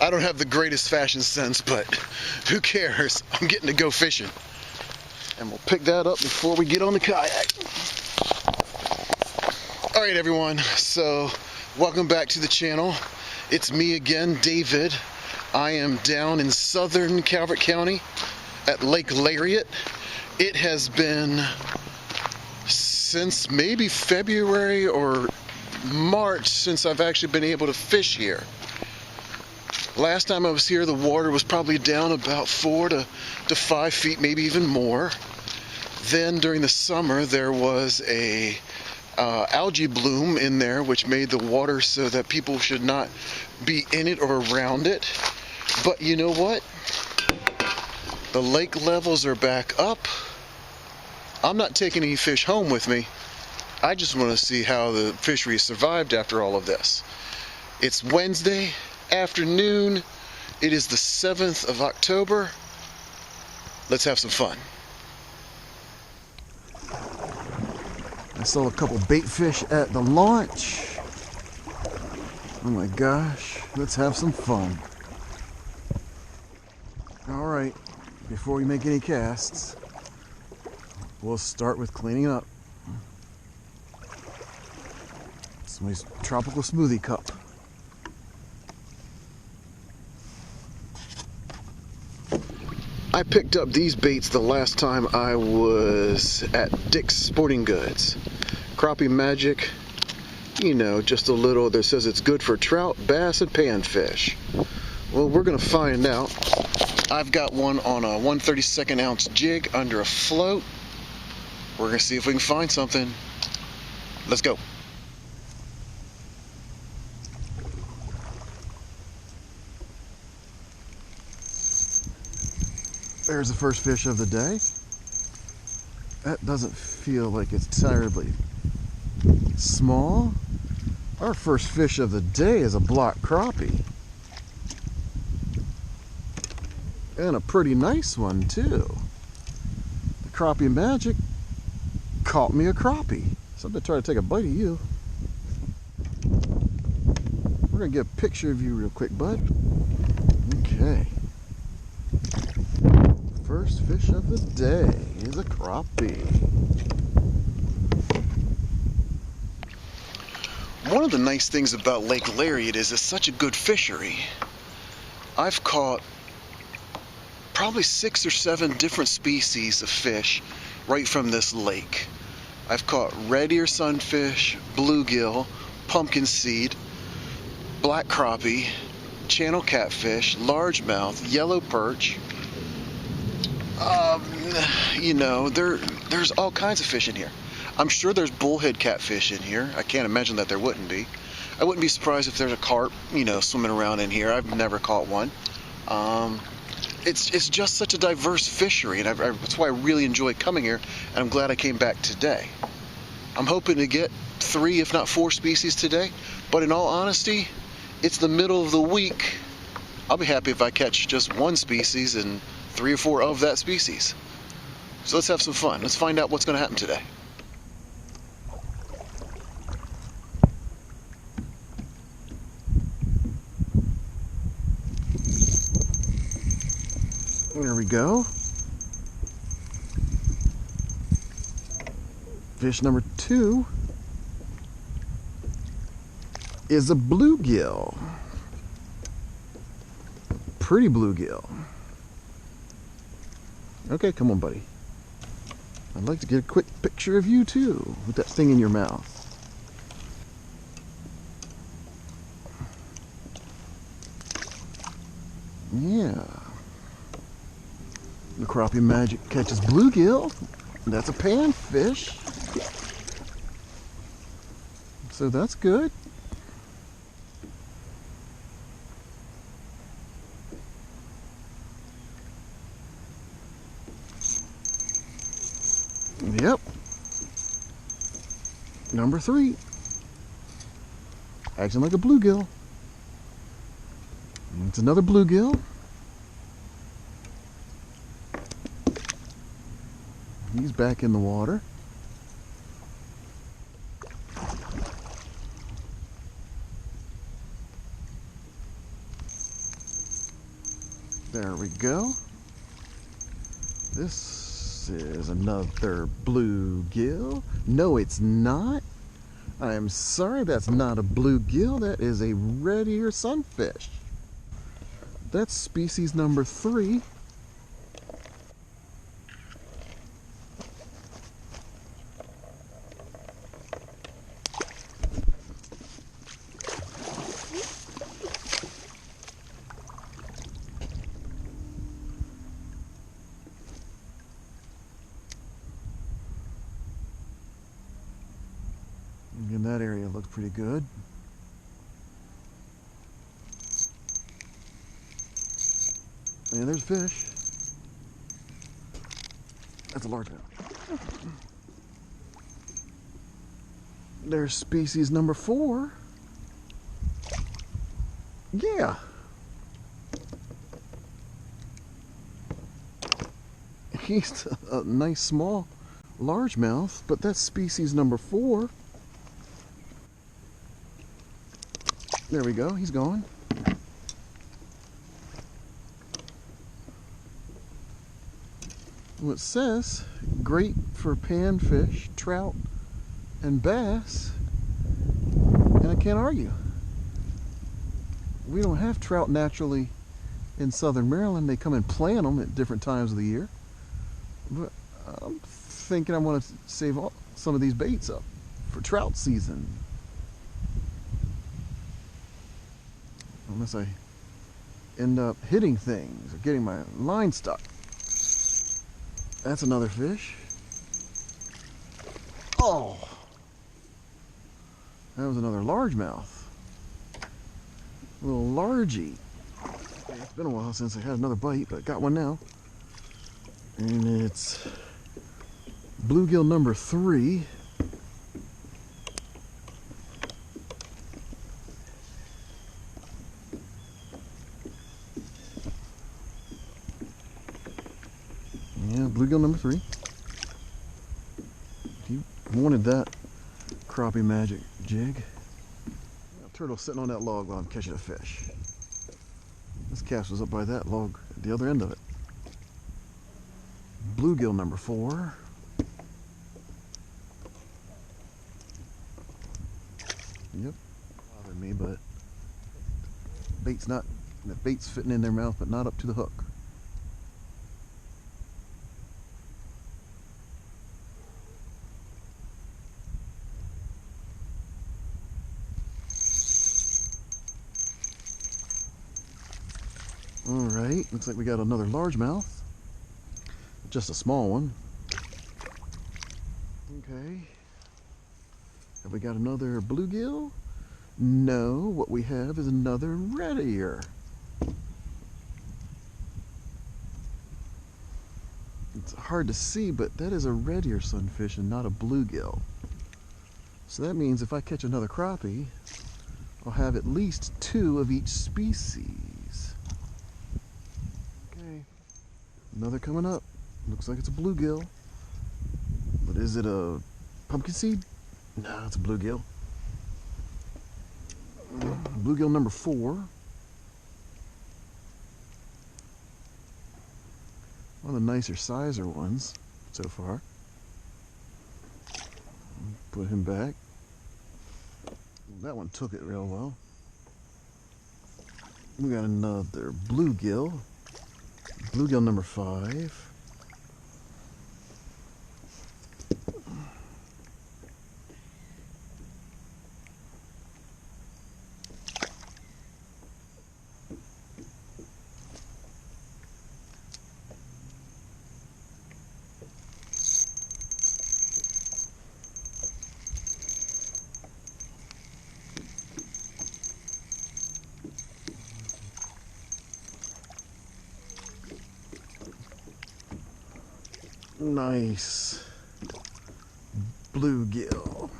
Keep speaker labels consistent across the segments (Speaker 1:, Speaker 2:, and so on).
Speaker 1: I don't have the greatest fashion sense, but who cares? I'm getting to go fishing. And we'll pick that up before we get on the kayak. All right, everyone. So, welcome back to the channel. It's me again, David. I am down in southern Calvert County at Lake Lariat. It has been since maybe February or March since I've actually been able to fish here. Last time I was here, the water was probably down about 4 to 5 feet, maybe even more. Then during the summer, there was a algae bloom in there, which made the water so that people should not be in it or around it. But you know what? The lake levels are back up. I'm not taking any fish home with me. I just want to see how the fishery survived after all of this. It's Wednesday afternoon. It is the 7th of October. Let's have some fun. I saw a couple bait fish at the launch. Oh my gosh, let's have some fun. All right, before we make any casts, we'll start with cleaning up. It's my tropical smoothie cup. I picked up these baits the last time I was at Dick's Sporting Goods. Crappie Magic, you know, just a little that says it's good for trout, bass, and panfish. Well, we're gonna find out. I've got one on a 1/32 ounce jig under a float. We're gonna see if we can find something. Let's go. There's the first fish of the day. That doesn't feel like it's terribly small. Our first fish of the day is a block crappie. And a pretty nice one too. The Crappie Magic caught me a crappie. So I'm gonna try to take a bite of you. We're gonna get a picture of you real quick, bud. Okay. First fish of the day is a crappie. One of the nice things about Lake Lariat is it's such a good fishery. I've caught probably 6 or 7 different species of fish right from this lake. I've caught redear sunfish, bluegill, pumpkinseed, black crappie, channel catfish, largemouth, yellow perch. You know, there's all kinds of fish in here. I'm sure there's bullhead catfish in here. I can't imagine that there wouldn't be. I wouldn't be surprised if there's a carp, you know, swimming around in here. I've never caught one. It's just such a diverse fishery, and that's why I really enjoy coming here, and I'm glad I came back today. I'm hoping to get 3, if not 4 species today, but in all honesty, it's the middle of the week. I'll be happy if I catch just 1 species and 3 or 4 of that species. So let's have some fun. Let's find out what's going to happen today. There we go. Fish number 2 is a bluegill. Pretty bluegill. Okay, come on, buddy. I'd like to get a quick picture of you too, with that thing in your mouth. Yeah. The Crappie Magic catches bluegill. That's a panfish. So that's good. Yep. Number 3. Acting like a bluegill. It's another bluegill. He's back in the water. There we go. This is another bluegill. No, it's not. I am sorry, that's not a bluegill. That is a redear sunfish. That's species number 3. And that area looks pretty good. And there's a fish. That's a largemouth. There's species number 4. Yeah. He's a nice small largemouth, but that's species number 4. There we go, he's gone. Well, it says great for panfish, trout, and bass, and I can't argue. We don't have trout naturally in southern Maryland. They come and plant them at different times of the year. But I'm thinking I want to save some of these baits up for trout season. Unless I end up hitting things or getting my line stuck. That's another fish. Oh! That was another largemouth. A little largy. It's been a while since I had another bite, but I got one now. And it's bluegill number 3. Yeah, bluegill number 3. He wanted that crappie magic jig. Turtle sitting on that log while I'm catching a fish. This cast was up by that log at the other end of it. Bluegill number 4. Yep, bothered me, but the bait's fitting in their mouth, but not up to the hook. Alright, looks like we got another largemouth. Just a small one. Okay. Have we got another bluegill? No, what we have is another redear. It's hard to see, but that is a redear sunfish and not a bluegill. So that means if I catch another crappie, I'll have at least 2 of each species. Okay, another coming up. Looks like it's a bluegill. But is it a pumpkinseed? No, it's a bluegill. Bluegill number 4. One of the nicer sizer ones so far. Put him back. That one took it real well. We got another bluegill. Bluegill number 5. Nice bluegill.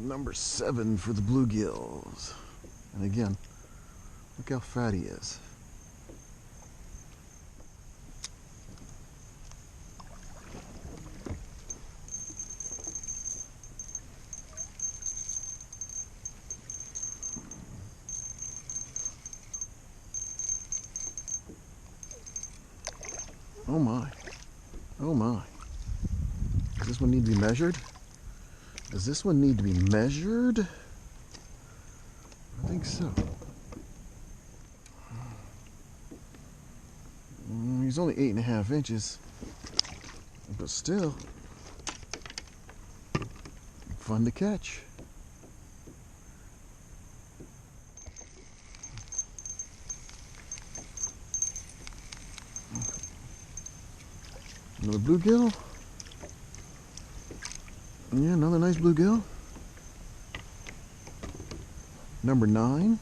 Speaker 1: Number 7 for the bluegills. And again, look how fat he is. Oh my. Oh my. Does this one need to be measured? Does this one need to be measured? I think so. He's only 8.5 inches. But still, fun to catch. Another bluegill. Yeah, another nice bluegill. Number 9.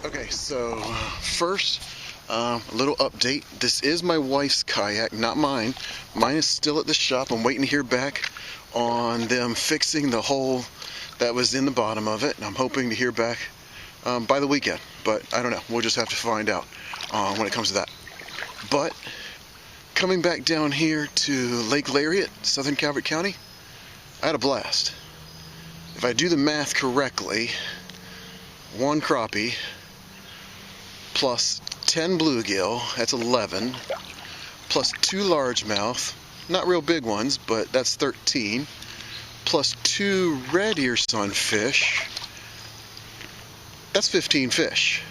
Speaker 1: Okay, so first, a little update. This is my wife's kayak, not mine. Mine is still at the shop. I'm waiting to hear back on them fixing the hole that was in the bottom of it. And I'm hoping to hear back by the weekend, but I don't know. We'll just have to find out when it comes to that. But coming back down here to Lake Lariat, southern Calvert County, I had a blast. If I do the math correctly, 1 crappie plus 10 bluegill, that's 11, plus 2 largemouth, not real big ones, but that's 13, plus 2 redear sunfish, that's 15 fish.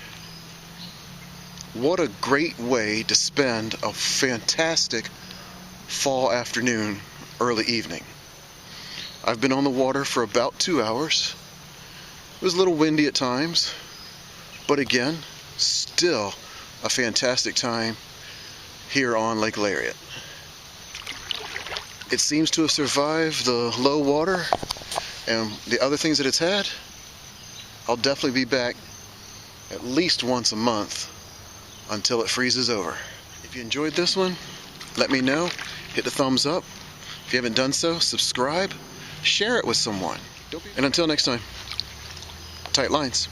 Speaker 1: What a great way to spend a fantastic fall afternoon, early evening. I've been on the water for about 2 hours. It was a little windy at times, but again, still a fantastic time here on Lake Lariat. It seems to have survived the low water and the other things that it's had. I'll definitely be back at least once a month until it freezes over. If you enjoyed this one, let me know. Hit the thumbs up. If you haven't done so, subscribe. Share it with someone. And until next time, tight lines.